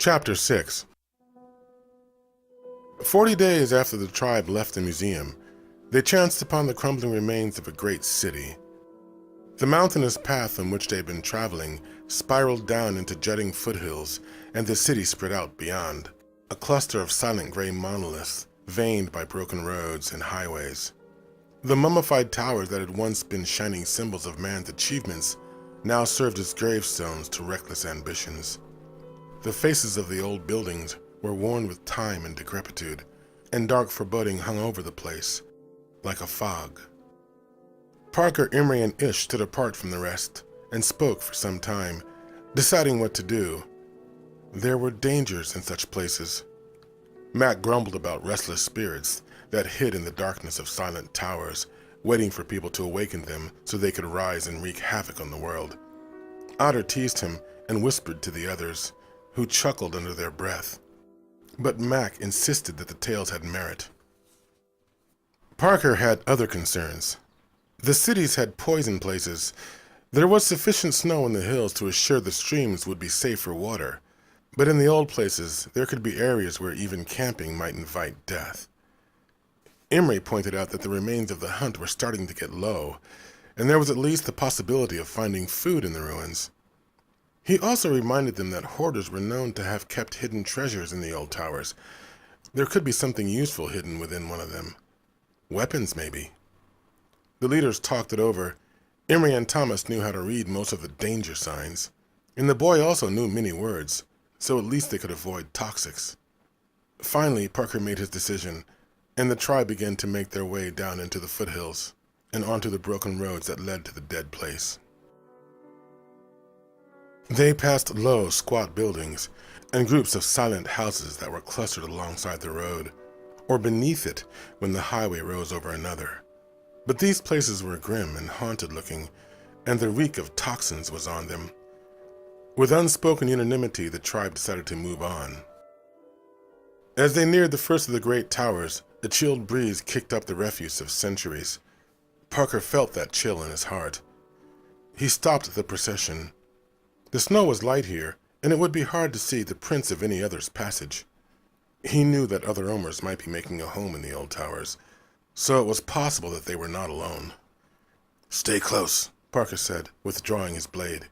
Chapter 6. 40 days after the tribe left the museum, they chanced upon the crumbling remains of a great city. The mountainous path on which they had been traveling spiraled down into jutting foothills, and the city spread out beyond, a cluster of silent gray monoliths, veined by broken roads and highways. The mummified towers that had once been shining symbols of man's achievements now served as gravestones to reckless ambitions. The faces of the old buildings were worn with time and decrepitude, and dark foreboding hung over the place, like a fog. Parker, Emery, and Ish stood apart from the rest, and spoke for some time, deciding what to do. There were dangers in such places. Mac grumbled about restless spirits that hid in the darkness of silent towers, waiting for people to awaken them so they could rise and wreak havoc on the world. Otter teased him and whispered to the others, who chuckled under their breath. But Mac insisted that the tales had merit. Parker had other concerns. The cities had poison places. There was sufficient snow in the hills to assure the streams would be safe for water, but in the old places there could be areas where even camping might invite death. Emery pointed out that the remains of the hunt were starting to get low, and there was at least the possibility of finding food in the ruins. He also reminded them that hoarders were known to have kept hidden treasures in the old towers. There could be something useful hidden within one of them. Weapons, maybe. The leaders talked it over. Emery and Thomas knew how to read most of the danger signs, and the boy also knew many words, so at least they could avoid toxics. Finally, Parker made his decision, and the tribe began to make their way down into the foothills and onto the broken roads that led to the dead place. They passed low, squat buildings and groups of silent houses that were clustered alongside the road, or beneath it when the highway rose over another. But these places were grim and haunted-looking, and the reek of toxins was on them. With unspoken unanimity, the tribe decided to move on. As they neared the first of the great towers, a chilled breeze kicked up the refuse of centuries. Parker felt that chill in his heart. He stopped the procession. The snow was light here, and it would be hard to see the prints of any other's passage. He knew that other Omers might be making a home in the old towers, so it was possible that they were not alone. "Stay close," Parker said, withdrawing his blade.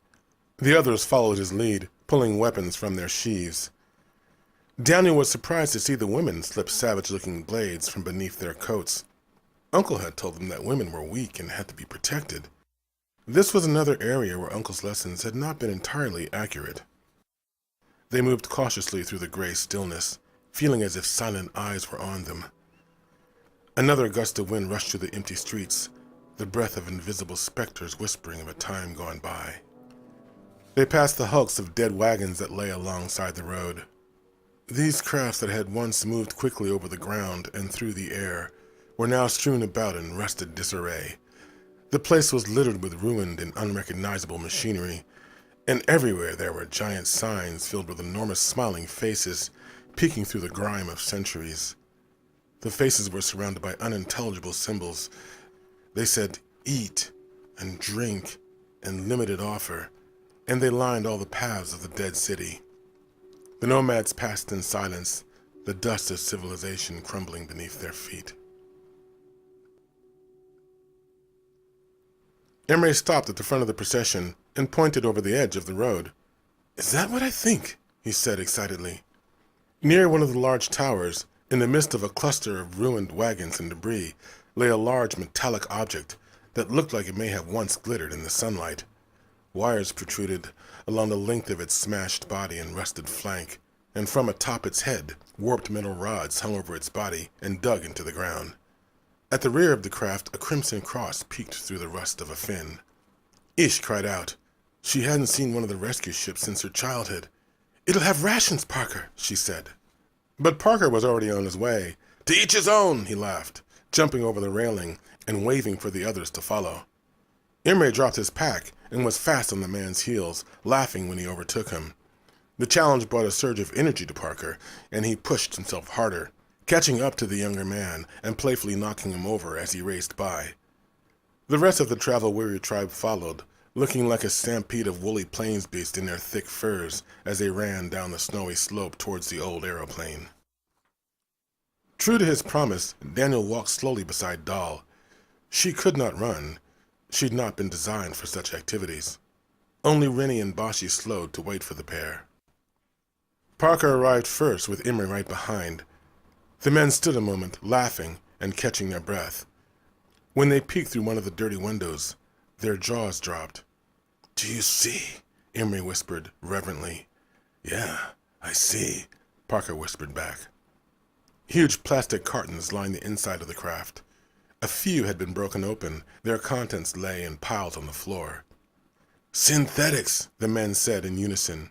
The others followed his lead, pulling weapons from their sheaths. Daniel was surprised to see the women slip savage-looking blades from beneath their coats. Uncle had told them that women were weak and had to be protected. This was another area where Uncle's lessons had not been entirely accurate. They moved cautiously through the gray stillness, feeling as if silent eyes were on them. Another gust of wind rushed through the empty streets, the breath of invisible specters whispering of a time gone by. They passed the hulks of dead wagons that lay alongside the road. These crafts that had once moved quickly over the ground and through the air were now strewn about in rusted disarray. The place was littered with ruined and unrecognizable machinery, and everywhere there were giant signs filled with enormous smiling faces peeking through the grime of centuries. The faces were surrounded by unintelligible symbols. They said, "Eat," and "drink," and "limited offer," and they lined all the paths of the dead city. The nomads passed in silence, the dust of civilization crumbling beneath their feet. Emery stopped at the front of the procession and pointed over the edge of the road. "Is that what I think?" he said excitedly. Near one of the large towers, in the midst of a cluster of ruined wagons and debris, lay a large metallic object that looked like it may have once glittered in the sunlight. Wires protruded along the length of its smashed body and rusted flank, and from atop its head, warped metal rods hung over its body and dug into the ground. At the rear of the craft, a crimson cross peeked through the rust of a fin. Ish cried out. She hadn't seen one of the rescue ships since her childhood. "It'll have rations, Parker," she said. But Parker was already on his way. "To each his own," he laughed, jumping over the railing and waving for the others to follow. Emery dropped his pack and was fast on the man's heels, laughing when he overtook him. The challenge brought a surge of energy to Parker, and he pushed himself harder, catching up to the younger man and playfully knocking him over as he raced by. The rest of the travel-weary tribe followed, looking like a stampede of woolly plains beasts in their thick furs as they ran down the snowy slope towards the old aeroplane. True to his promise, Daniel walked slowly beside Doll. She could not run. She'd not been designed for such activities. Only Rennie and Bashi slowed to wait for the pair. Parker arrived first, with Emery right behind. The men stood a moment, laughing and catching their breath. When they peeked through one of the dirty windows, their jaws dropped. "Do you see?" Emery whispered reverently. "Yeah, I see," Parker whispered back. Huge plastic cartons lined the inside of the craft. A few had been broken open. Their contents lay in piles on the floor. "Synthetics," the men said in unison.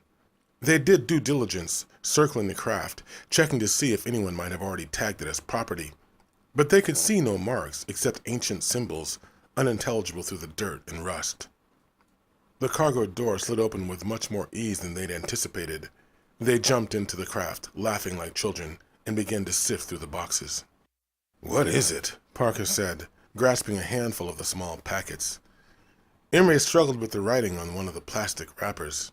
They did due diligence, circling the craft, checking to see if anyone might have already tagged it as property. But they could see no marks except ancient symbols, unintelligible through the dirt and rust. The cargo door slid open with much more ease than they'd anticipated. They jumped into the craft, laughing like children, and began to sift through the boxes. "What is it?" Parker said, grasping a handful of the small packets. Emery struggled with the writing on one of the plastic wrappers.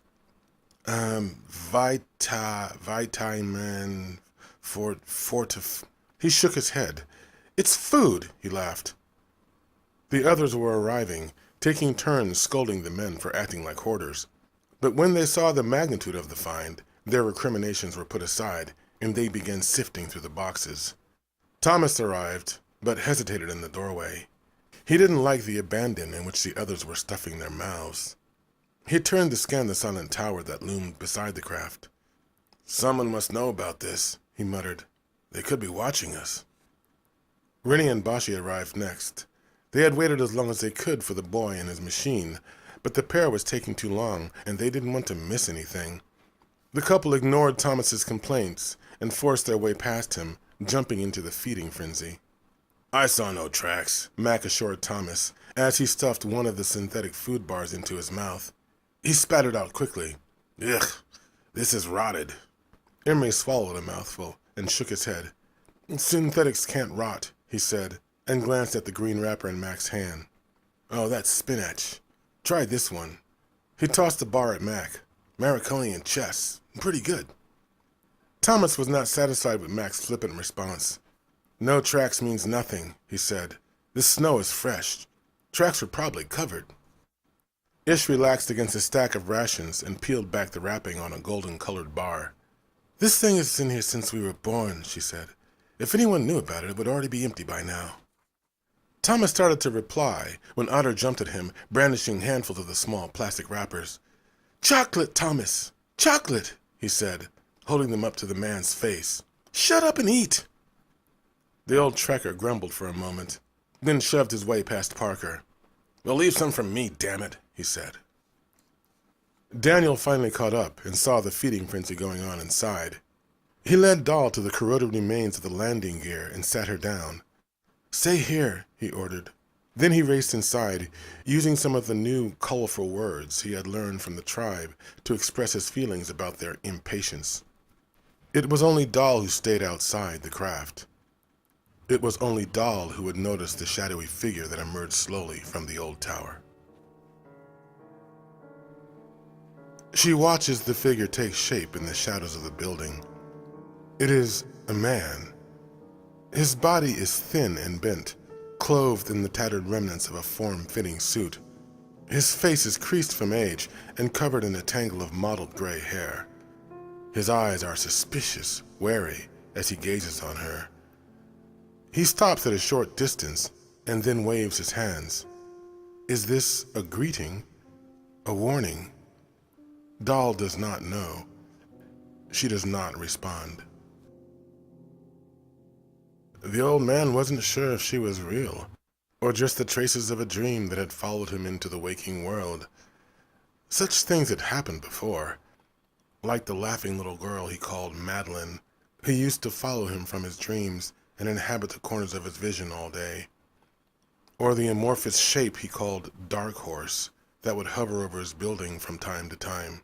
Vitamin fortif. He shook his head. "It's food," he laughed. The others were arriving, taking turns scolding the men for acting like hoarders. But when they saw the magnitude of the find, their recriminations were put aside, and they began sifting through the boxes. Thomas arrived, but hesitated in the doorway. He didn't like the abandon in which the others were stuffing their mouths. He turned to scan the silent tower that loomed beside the craft. "Someone must know about this," he muttered. "They could be watching us." Rennie and Bashi arrived next. They had waited as long as they could for the boy and his machine, but the pair was taking too long, and they didn't want to miss anything. The couple ignored Thomas's complaints and forced their way past him, jumping into the feeding frenzy. "I saw no tracks," Mac assured Thomas, as he stuffed one of the synthetic food bars into his mouth. He spat it out quickly. "Ugh, this is rotted." Emery swallowed a mouthful and shook his head. "Synthetics can't rot," he said, and glanced at the green wrapper in Mac's hand. "Oh, that's spinach. Try this one." He tossed the bar at Mac. "Mariconian chess. Pretty good." Thomas was not satisfied with Mac's flippant response. "No tracks means nothing," he said. "This snow is fresh. Tracks were probably covered." Ish relaxed against a stack of rations and peeled back the wrapping on a golden-colored bar. "This thing is in here since we were born," she said. "If anyone knew about it, it would already be empty by now." Thomas started to reply when Otter jumped at him, brandishing handfuls of the small plastic wrappers. "Chocolate, Thomas! Chocolate!" he said, holding them up to the man's face. "Shut up and eat!" The old trekker grumbled for a moment, then shoved his way past Parker. "Well, leave some for me, damn it," he said. Daniel finally caught up and saw the feeding frenzy going on inside. He led Doll to the corroded remains of the landing gear and sat her down. "Stay here," he ordered. Then he raced inside, using some of the new, colorful words he had learned from the tribe to express his feelings about their impatience. It was only Doll who stayed outside the craft. It was only Doll who had noticed the shadowy figure that emerged slowly from the old tower. She watches the figure take shape in the shadows of the building. It is a man. His body is thin and bent, clothed in the tattered remnants of a form-fitting suit. His face is creased from age and covered in a tangle of mottled gray hair. His eyes are suspicious, wary, as he gazes on her. He stops at a short distance and then waves his hands. Is this a greeting? A warning? Doll does not know. She does not respond. The old man wasn't sure if she was real, or just the traces of a dream that had followed him into the waking world. Such things had happened before, like the laughing little girl he called Madeline, who used to follow him from his dreams and inhabit the corners of his vision all day, or the amorphous shape he called Dark Horse that would hover over his building from time to time.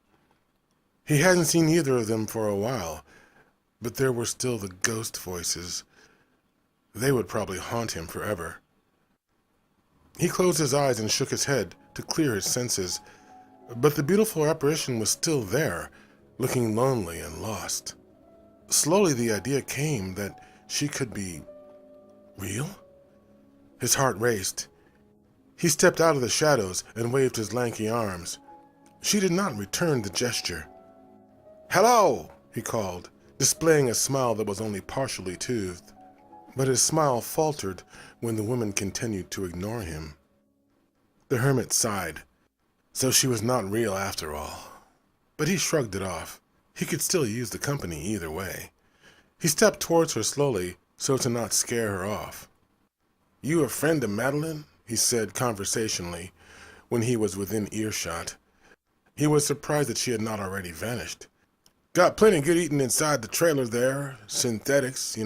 He hadn't seen either of them for a while, but there were still the ghost voices. They would probably haunt him forever. He closed his eyes and shook his head, to clear his senses, but the beautiful apparition was still there, looking lonely and lost. Slowly the idea came that she could be real. His heart raced. He stepped out of the shadows and waved his lanky arms. She did not return the gesture. "Hello," he called, displaying a smile that was only partially toothed. But his smile faltered when the woman continued to ignore him. The hermit sighed. So she was not real after all. But he shrugged it off. He could still use the company either way. He stepped towards her slowly so to not scare her off. "You a friend of Madeline?" he said conversationally when he was within earshot. He was surprised that she had not already vanished. "Got plenty good eating inside the trailer there. Synthetics,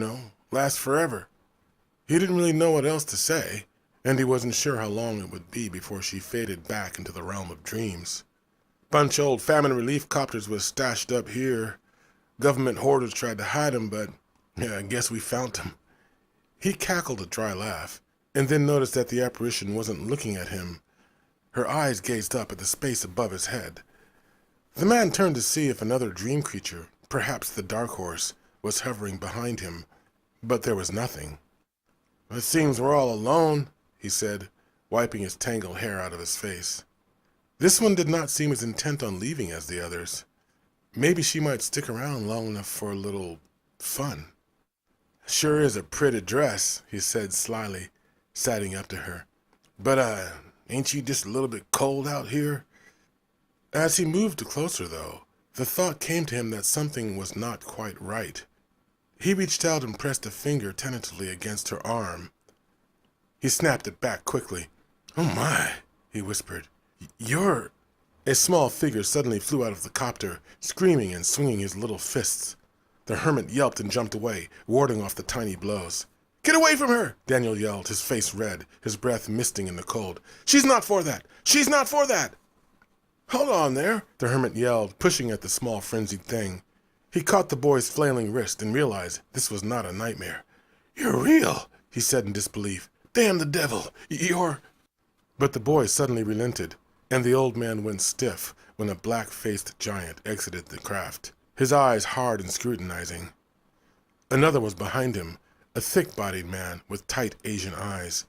last forever." He didn't really know what else to say, and he wasn't sure how long it would be before she faded back into the realm of dreams. "Bunch of old famine relief copters was stashed up here. Government hoarders tried to hide 'em, but I guess we found 'em." He cackled a dry laugh, and then noticed that the apparition wasn't looking at him. Her eyes gazed up at the space above his head. The man turned to see if another dream creature, perhaps the dark horse, was hovering behind him, but there was nothing. "It seems we're all alone," he said, wiping his tangled hair out of his face. This one did not seem as intent on leaving as the others. Maybe she might stick around long enough for a little fun. "Sure is a pretty dress," he said slyly, siding up to her. "But, ain't you just a little bit cold out here?" As he moved closer, though, the thought came to him that something was not quite right. He reached out and pressed a finger tentatively against her arm. He snapped it back quickly. "Oh my," he whispered. "You're—" A small figure suddenly flew out of the copter, screaming and swinging his little fists. The hermit yelped and jumped away, warding off the tiny blows. "Get away from her!" Daniel yelled, his face red, his breath misting in the cold. "She's not for that! She's not for that!" "Hold on there," the hermit yelled, pushing at the small frenzied thing. He caught the boy's flailing wrist and realized this was not a nightmare. "You're real," he said in disbelief. "Damn the devil, you're—" But the boy suddenly relented, and the old man went stiff when a black-faced giant exited the craft, his eyes hard and scrutinizing. Another was behind him, a thick-bodied man with tight Asian eyes.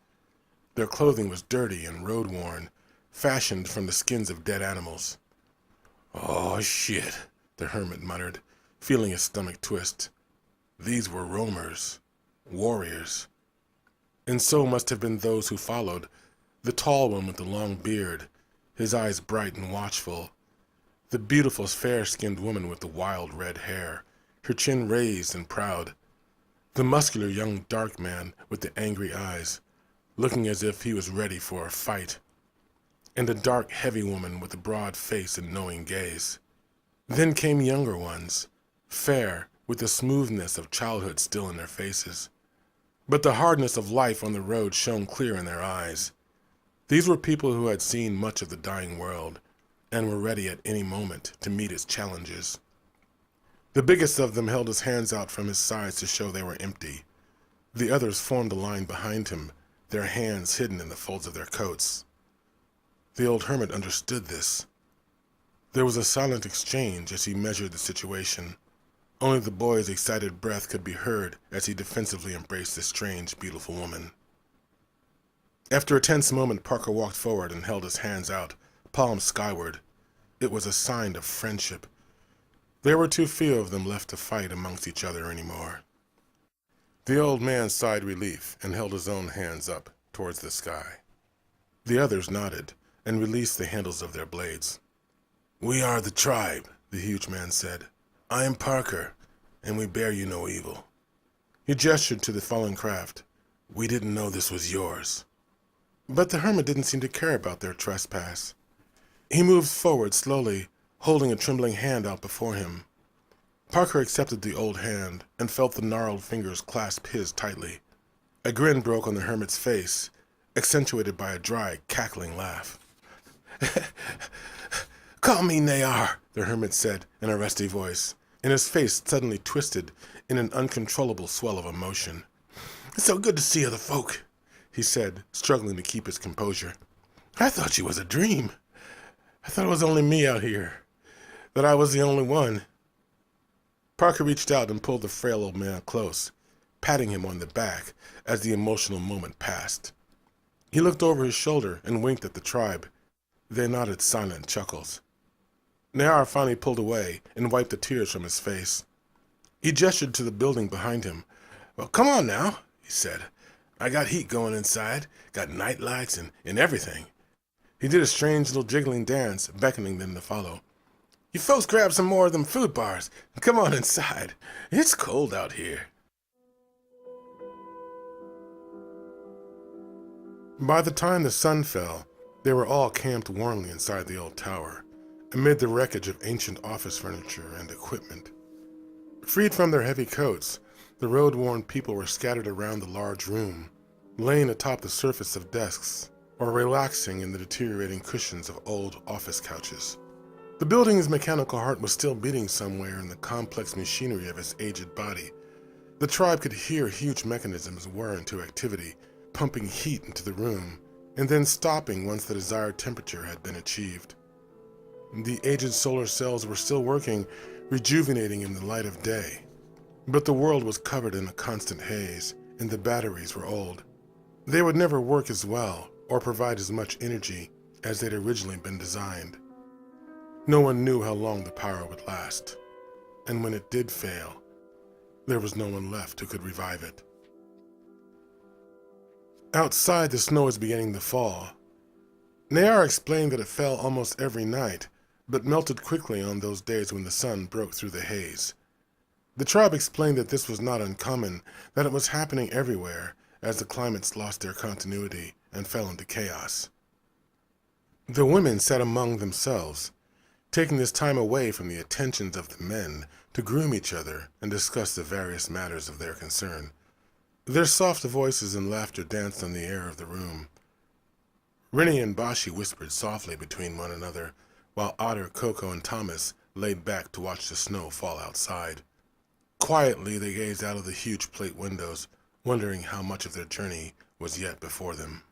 Their clothing was dirty and road-worn, fashioned from the skins of dead animals. "Oh, shit," the hermit muttered, feeling his stomach twist. These were roamers, warriors. And so must have been those who followed, the tall one with the long beard, his eyes bright and watchful, the beautiful fair-skinned woman with the wild red hair, her chin raised and proud, the muscular young dark man with the angry eyes, looking as if he was ready for a fight, and a dark, heavy woman with a broad face and knowing gaze. Then came younger ones, fair, with the smoothness of childhood still in their faces. But the hardness of life on the road shone clear in their eyes. These were people who had seen much of the dying world, and were ready at any moment to meet its challenges. The biggest of them held his hands out from his sides to show they were empty. The others formed a line behind him, their hands hidden in the folds of their coats. The old hermit understood this. There was a silent exchange as he measured the situation. Only the boy's excited breath could be heard as he defensively embraced this strange, beautiful woman. After a tense moment, Parker walked forward and held his hands out, palms skyward. It was a sign of friendship. There were too few of them left to fight amongst each other anymore. The old man sighed relief and held his own hands up towards the sky. The others nodded and released the handles of their blades. "We are the tribe," the huge man said. "I am Parker, and we bear you no evil." He gestured to the fallen craft. "We didn't know this was yours." But the hermit didn't seem to care about their trespass. He moved forward slowly, holding a trembling hand out before him. Parker accepted the old hand and felt the gnarled fingers clasp his tightly. A grin broke on the hermit's face, accentuated by a dry, cackling laugh. "Call me Nayar," the hermit said in a rusty voice, and his face suddenly twisted in an uncontrollable swell of emotion. "It's so good to see other folk," he said, struggling to keep his composure. I thought you was a dream. I thought it was only me out here, that I was the only one. Parker reached out and pulled the frail old man close, patting him on the back as the emotional moment passed. He looked over his shoulder and winked at the tribe. They nodded silent chuckles. Nayar finally pulled away and wiped the tears from his face. He gestured to the building behind him. "Well, come on now," he said. "I got heat going inside, got night lights and everything." He did a strange little jiggling dance, beckoning them to follow. "You folks grab some more of them food bars and come on inside. It's cold out here." By the time the sun fell, they were all camped warmly inside the old tower, amid the wreckage of ancient office furniture and equipment. Freed from their heavy coats, the road-worn people were scattered around the large room, laying atop the surface of desks or relaxing in the deteriorating cushions of old office couches. The building's mechanical heart was still beating somewhere in the complex machinery of its aged body. The tribe could hear huge mechanisms whir into activity, pumping heat into the room, and then stopping once the desired temperature had been achieved. The aged solar cells were still working, rejuvenating in the light of day. But the world was covered in a constant haze, and the batteries were old. They would never work as well or provide as much energy as they'd originally been designed. No one knew how long the power would last, and when it did fail, there was no one left who could revive it. Outside, the snow was beginning to fall. Nayar explained that it fell almost every night, but melted quickly on those days when the sun broke through the haze. The tribe explained that this was not uncommon, that it was happening everywhere as the climates lost their continuity and fell into chaos. The women sat among themselves, taking this time away from the attentions of the men to groom each other and discuss the various matters of their concern. Their soft voices and laughter danced on the air of the room. Rennie and Bashi whispered softly between one another, while Otter, Coco, and Thomas laid back to watch the snow fall outside. Quietly, they gazed out of the huge plate windows, wondering how much of their journey was yet before them.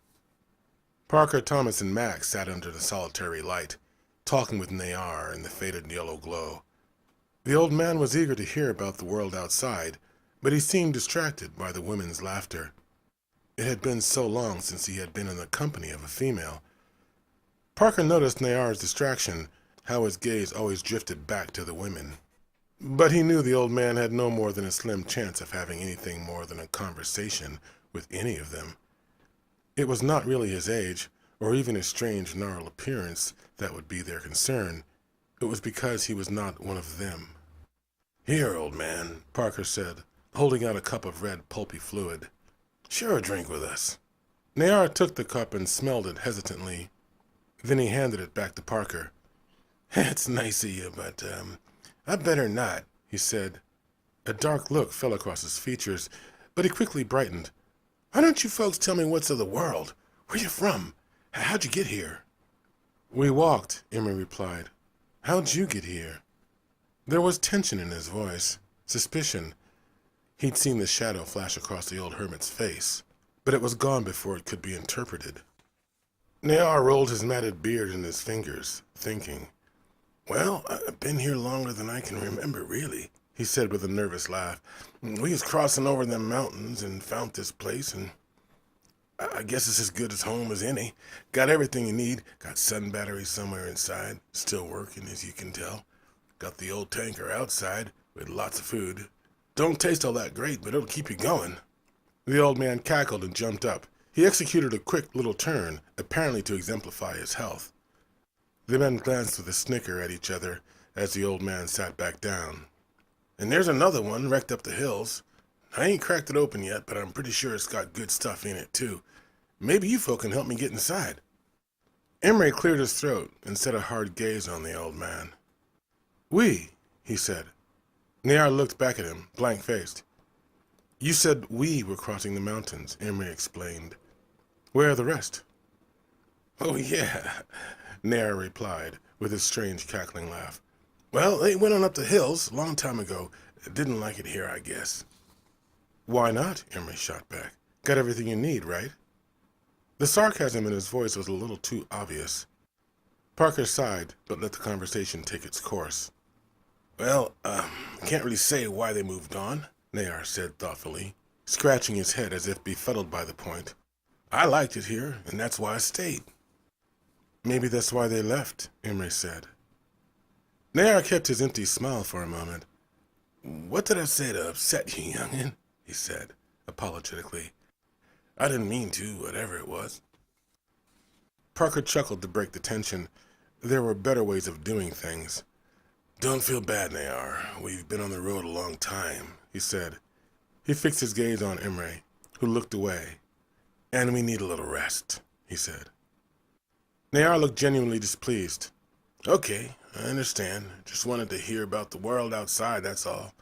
Parker, Thomas, and Max sat under the solitary light, talking with Nayar in the faded yellow glow. The old man was eager to hear about the world outside, but he seemed distracted by the women's laughter. It had been so long since he had been in the company of a female. Parker noticed Nayar's distraction, how his gaze always drifted back to the women. But he knew the old man had no more than a slim chance of having anything more than a conversation with any of them. It was not really his age, or even his strange, gnarled appearance that would be their concern. It was because he was not one of them. "Here, old man," Parker said, holding out a cup of red, pulpy fluid. "Share a drink with us." Nayar took the cup and smelled it hesitantly. Then he handed it back to Parker. "It's nice of you, but, I'd better not," he said. A dark look fell across his features, but he quickly brightened. "Why don't you folks tell me what's of the world? Where you from? How'd you get here?" "We walked," Emery replied. "How'd you get here?" There was tension in his voice, suspicion. He'd seen the shadow flash across the old hermit's face, but it was gone before it could be interpreted. Nayar rolled his matted beard in his fingers, thinking. "Well, I've been here longer than I can remember, really," he said with a nervous laugh. "We was crossing over them mountains and found this place, and I guess it's as good as home as any. Got everything you need. Got sun batteries somewhere inside, still working as you can tell. Got the old tanker outside with lots of food. Don't taste all that great, but it'll keep you going." The old man cackled and jumped up. He executed a quick little turn, apparently to exemplify his health. The men glanced with a snicker at each other as the old man sat back down. "And there's another one wrecked up the hills. I ain't cracked it open yet, but I'm pretty sure it's got good stuff in it, too. Maybe you folk can help me get inside." Emery cleared his throat and set a hard gaze on the old man. "We," he said. Nayar looked back at him, blank-faced. "You said we were crossing the mountains," Emery explained. "Where are the rest?" "Oh, yeah," Nayar replied, with his strange cackling laugh. "Well, they went on up the hills a long time ago. Didn't like it here, I guess." "Why not?" Emery shot back. "Got everything you need, right?" The sarcasm in his voice was a little too obvious. Parker sighed, but let the conversation take its course. Well, can't really say why they moved on, Nayar said thoughtfully, scratching his head as if befuddled by the point. I liked it here, and that's why I stayed. Maybe that's why they left, Imre said. Nayar kept his empty smile for a moment. What did I say to upset you, youngin'? He said, apologetically. I didn't mean to, whatever it was. Parker chuckled to break the tension. There were better ways of doing things. Don't feel bad, Nayar. We've been on the road a long time, he said. He fixed his gaze on Imre, who looked away. And we need a little rest, he said. Nayar looked genuinely displeased. Okay, I understand. Just wanted to hear about the world outside, that's all.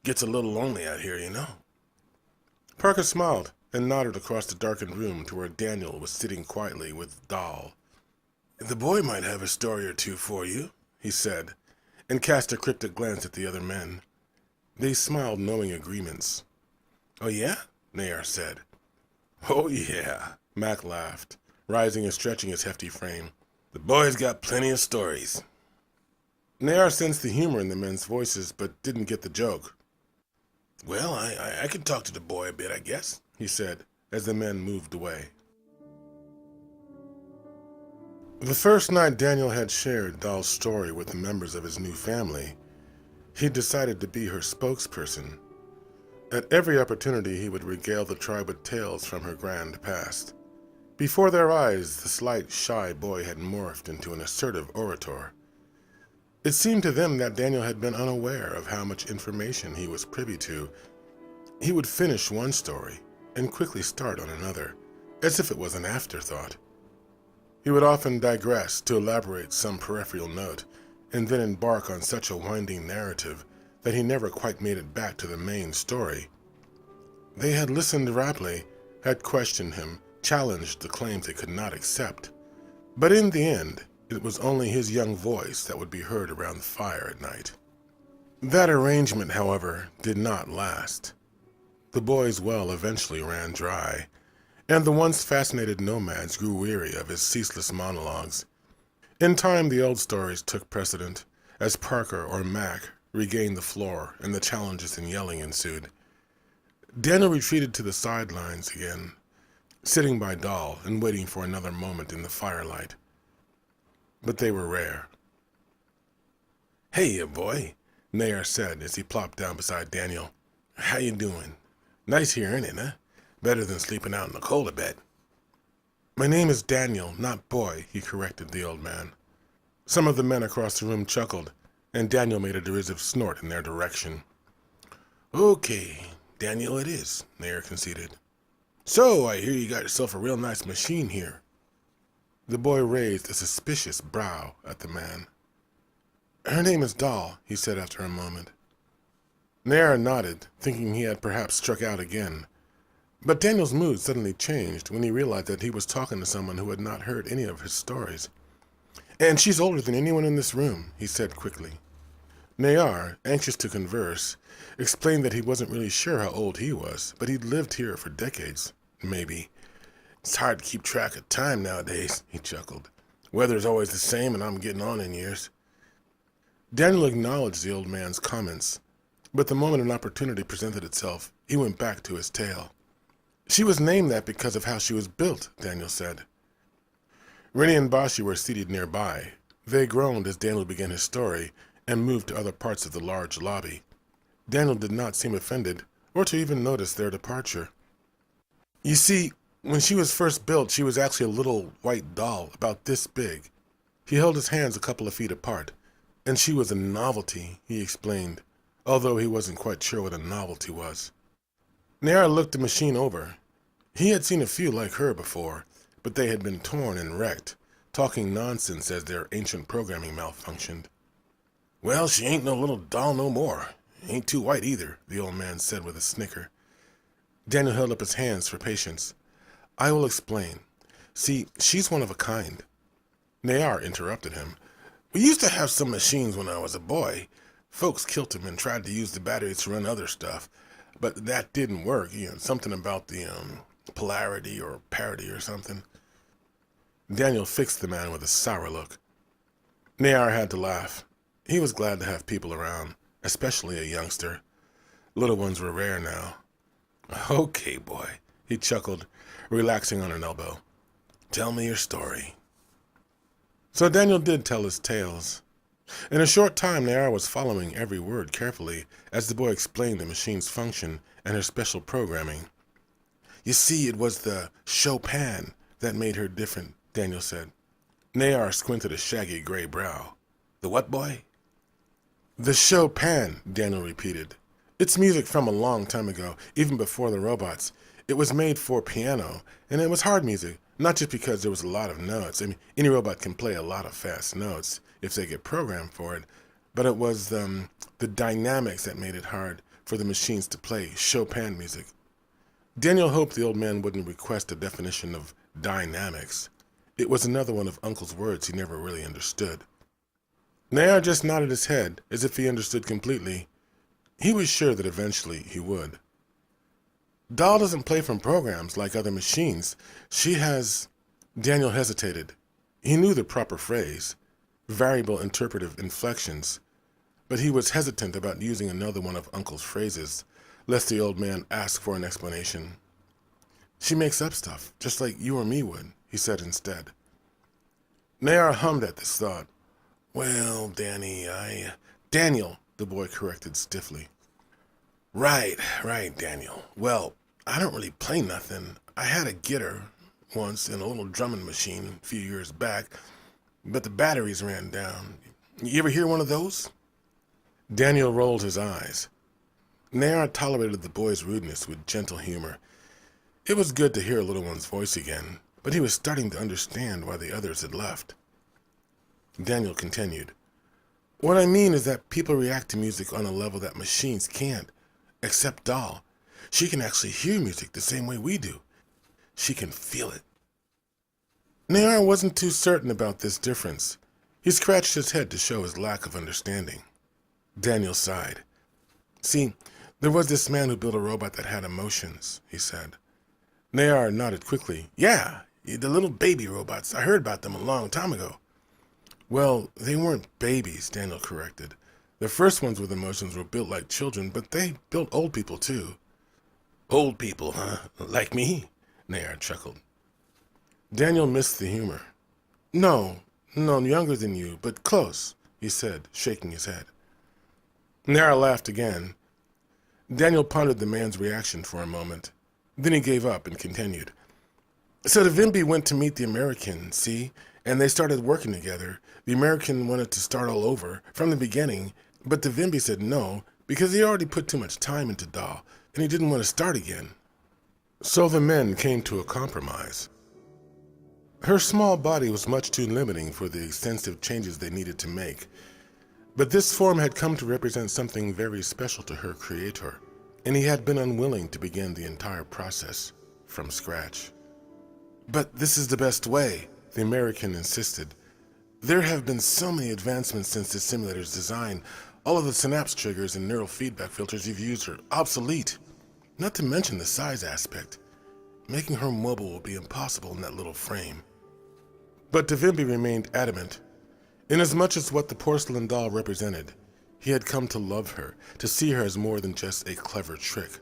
Gets a little lonely out here, you know. Parker smiled and nodded across the darkened room to where Daniel was sitting quietly with Doll. The boy might have a story or two for you, he said, and cast a cryptic glance at the other men. They smiled knowing agreements. Oh yeah? Nayar said. Oh yeah, Mac laughed, rising and stretching his hefty frame. The boy's got plenty of stories. Nayar sensed the humor in the men's voices, but didn't get the joke. Well, I can talk to the boy a bit, I guess, he said, as the men moved away. The first night Daniel had shared Doll's story with the members of his new family, he decided to be her spokesperson. At every opportunity, he would regale the tribe with tales from her grand past. Before their eyes, the slight, shy boy had morphed into an assertive orator. It seemed to them that Daniel had been unaware of how much information he was privy to. He would finish one story and quickly start on another, as if it was an afterthought. He would often digress to elaborate some peripheral note, and then embark on such a winding narrative that he never quite made it back to the main story. They had listened raptly, had questioned him, challenged the claims they could not accept. But in the end, it was only his young voice that would be heard around the fire at night. That arrangement, however, did not last. The boy's well eventually ran dry, and the once fascinated nomads grew weary of his ceaseless monologues. In time, the old stories took precedent, as Parker or Mac regained the floor and the challenges and yelling ensued. Daniel retreated to the sidelines again, sitting by Doll and waiting for another moment in the firelight. But they were rare. Hey, you boy, Nayar said as he plopped down beside Daniel. How you doing? Nice here, ain't it, huh? Better than sleeping out in the cold, I bet. My name is Daniel, not boy, he corrected the old man. Some of the men across the room chuckled, and Daniel made a derisive snort in their direction. Okay, Daniel it is, Nayar conceded. So, I hear you got yourself a real nice machine here. The boy raised a suspicious brow at the man. Her name is Doll, he said after a moment. Nayar nodded, thinking he had perhaps struck out again. But Daniel's mood suddenly changed when he realized that he was talking to someone who had not heard any of his stories. And she's older than anyone in this room, he said quickly. Nayar, anxious to converse, explained that he wasn't really sure how old he was, but he'd lived here for decades, maybe. It's hard to keep track of time nowadays, he chuckled. Weather's always the same and I'm getting on in years. Daniel acknowledged the old man's comments, but the moment an opportunity presented itself, he went back to his tale. She was named that because of how she was built, Daniel said. Rennie and Bashi were seated nearby. They groaned as Daniel began his story and moved to other parts of the large lobby. Daniel did not seem offended or to even notice their departure. You see, when she was first built, she was actually a little white doll about this big. He held his hands a couple of feet apart, and she was a novelty, he explained, although he wasn't quite sure what a novelty was. Nayar looked the machine over. He had seen a few like her before, but they had been torn and wrecked, talking nonsense as their ancient programming malfunctioned. Well, she ain't no little doll no more. Ain't too white either, the old man said with a snicker. Daniel held up his hands for patience. I will explain. See, she's one of a kind. Nayar interrupted him. We used to have some machines when I was a boy. Folks killed them and tried to use the batteries to run other stuff. But that didn't work, something about the polarity or parity or something. Daniel fixed the man with a sour look. Nayar had to laugh. He was glad to have people around, especially a youngster. Little ones were rare now. Okay, boy, he chuckled, relaxing on an elbow. Tell me your story. So Daniel did tell his tales. In a short time, Nayar was following every word carefully as the boy explained the machine's function and her special programming. You see, it was the Chopin that made her different, Daniel said. Nayar squinted a shaggy gray brow. The what, boy? The Chopin, Daniel repeated. It's music from a long time ago, even before the robots. It was made for piano, and it was hard music, not just because there was a lot of notes. I mean, any robot can play a lot of fast notes if they get programmed for it, but it was the dynamics that made it hard for the machines to play Chopin music. Daniel hoped the old man wouldn't request a definition of dynamics. It was another one of Uncle's words he never really understood. Nayar just nodded his head as if he understood completely. He was sure that eventually he would. Doll doesn't play from programs like other machines. She has... Daniel hesitated. He knew the proper phrase, variable interpretive inflections, but he was hesitant about using another one of Uncle's phrases, lest the old man ask for an explanation. She makes up stuff, just like you or me would, he said instead. Nayar hummed at this thought. Well, Daniel, the boy corrected stiffly. Right, Daniel. Well, I don't really play nothing. I had a guitar once in a little drumming machine a few years back, but the batteries ran down. You ever hear one of those? Daniel rolled his eyes. Nayar tolerated the boy's rudeness with gentle humor. It was good to hear a little one's voice again, but he was starting to understand why the others had left. Daniel continued. What I mean is that people react to music on a level that machines can't, except Doll. She can actually hear music the same way we do. She can feel it. Nayar wasn't too certain about this difference. He scratched his head to show his lack of understanding. Daniel sighed. See, there was this man who built a robot that had emotions, he said. Nayar nodded quickly. Yeah, the little baby robots. I heard about them a long time ago. Well, they weren't babies, Daniel corrected. The first ones with emotions were built like children, but they built old people too. Old people, huh? Like me? Nayar chuckled. Daniel missed the humor. No, younger than you, but close, he said, shaking his head. Nayar laughed again. Daniel pondered the man's reaction for a moment. Then he gave up and continued. So the Vimby went to meet the American, see? And they started working together. The American wanted to start all over, from the beginning, but the Vimby said no, because he already put too much time into Doll, and he didn't want to start again. So the men came to a compromise. Her small body was much too limiting for the extensive changes they needed to make, but this form had come to represent something very special to her creator, and he had been unwilling to begin the entire process from scratch. But this is the best way, the American insisted. There have been so many advancements since the simulator's design. All of the synapse triggers and neural feedback filters you've used are obsolete. Not to mention the size aspect. Making her mobile will be impossible in that little frame. But Devimbi remained adamant. Inasmuch as what the porcelain doll represented, he had come to love her, to see her as more than just a clever trick.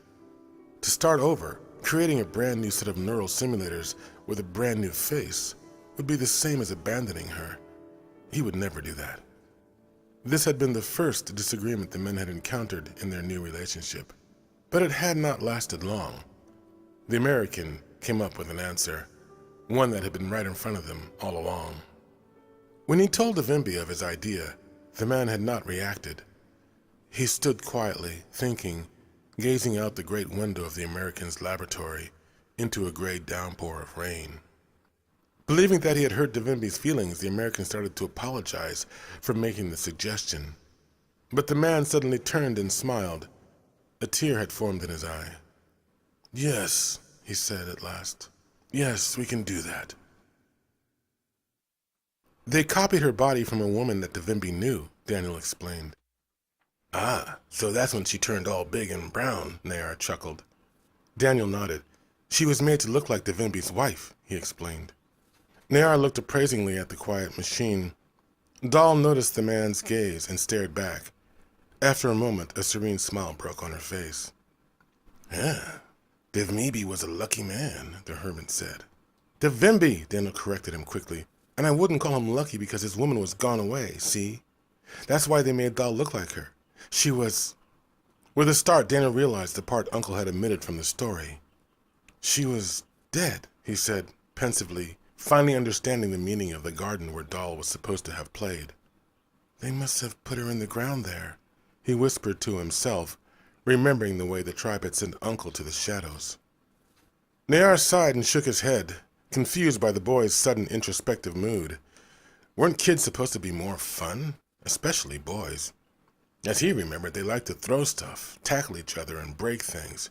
To start over, creating a brand new set of neural simulators with a brand new face would be the same as abandoning her. He would never do that. This had been the first disagreement the men had encountered in their new relationship, but it had not lasted long. The American came up with an answer, one that had been right in front of them all along. When he told Devimbi of his idea, the man had not reacted. He stood quietly, thinking, gazing out the great window of the American's laboratory into a gray downpour of rain. Believing that he had hurt Devimbi's feelings, the American started to apologize for making the suggestion. But the man suddenly turned and smiled. A tear had formed in his eye. "Yes," he said at last. "Yes, we can do that." They copied her body from a woman that Devimbi knew, Daniel explained. "Ah, so that's when she turned all big and brown," Nayar chuckled. Daniel nodded. She was made to look like Devimbi's wife, he explained. Nayar looked appraisingly at the quiet machine. Doll noticed the man's gaze and stared back. After a moment, a serene smile broke on her face. Yeah, Devimbi was a lucky man, the hermit said. Devimbi, Daniel corrected him quickly. And I wouldn't call him lucky because his woman was gone away, see? That's why they made Doll look like her. She was... With a start, Daniel realized the part Uncle had omitted from the story. She was dead, he said, pensively, finally understanding the meaning of the garden where Doll was supposed to have played. They must have put her in the ground there, he whispered to himself, remembering the way the tribe had sent Uncle to the shadows. Nayar sighed and shook his head, confused by the boy's sudden introspective mood. Weren't kids supposed to be more fun? Especially boys. As he remembered, they liked to throw stuff, tackle each other, and break things.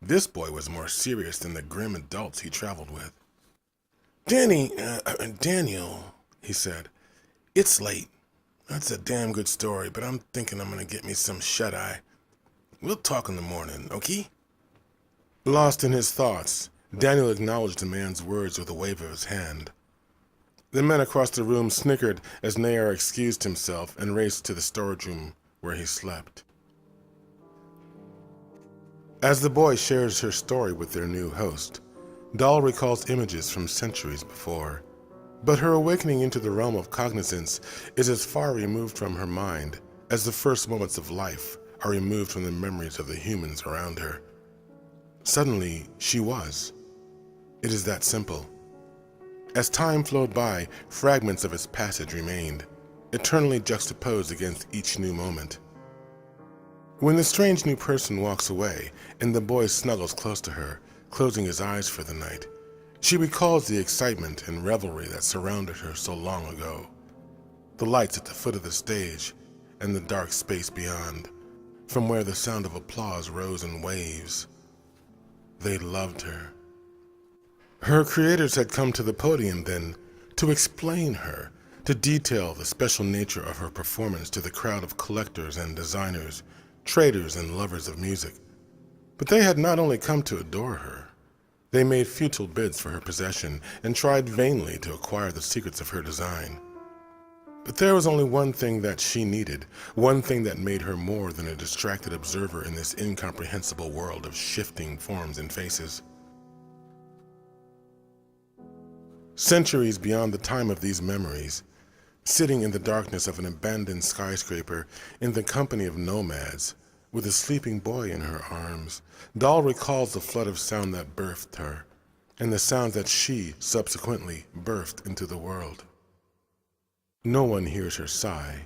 This boy was more serious than the grim adults he traveled with. Daniel, he said, it's late. That's a damn good story, but I'm thinking I'm gonna get me some shut-eye. We'll talk in the morning, okay? Lost in his thoughts, Daniel acknowledged the man's words with a wave of his hand. The men across the room snickered as Nayar excused himself and raced to the storage room where he slept. As the boy shares her story with their new host, Doll recalls images from centuries before, but her awakening into the realm of cognizance is as far removed from her mind as the first moments of life are removed from the memories of the humans around her. Suddenly, she was. It is that simple. As time flowed by, fragments of its passage remained, eternally juxtaposed against each new moment. When the strange new person walks away and the boy snuggles close to her, closing his eyes for the night, she recalls the excitement and revelry that surrounded her so long ago. The lights at the foot of the stage and the dark space beyond, from where the sound of applause rose in waves. They loved her. Her creators had come to the podium then to explain her, to detail the special nature of her performance to the crowd of collectors and designers, traders and lovers of music. But they had not only come to adore her, they made futile bids for her possession and tried vainly to acquire the secrets of her design. But there was only one thing that she needed, one thing that made her more than a distracted observer in this incomprehensible world of shifting forms and faces. Centuries beyond the time of these memories, sitting in the darkness of an abandoned skyscraper in the company of nomads, with a sleeping boy in her arms, Doll recalls the flood of sound that birthed her, and the sounds that she subsequently birthed into the world. No one hears her sigh,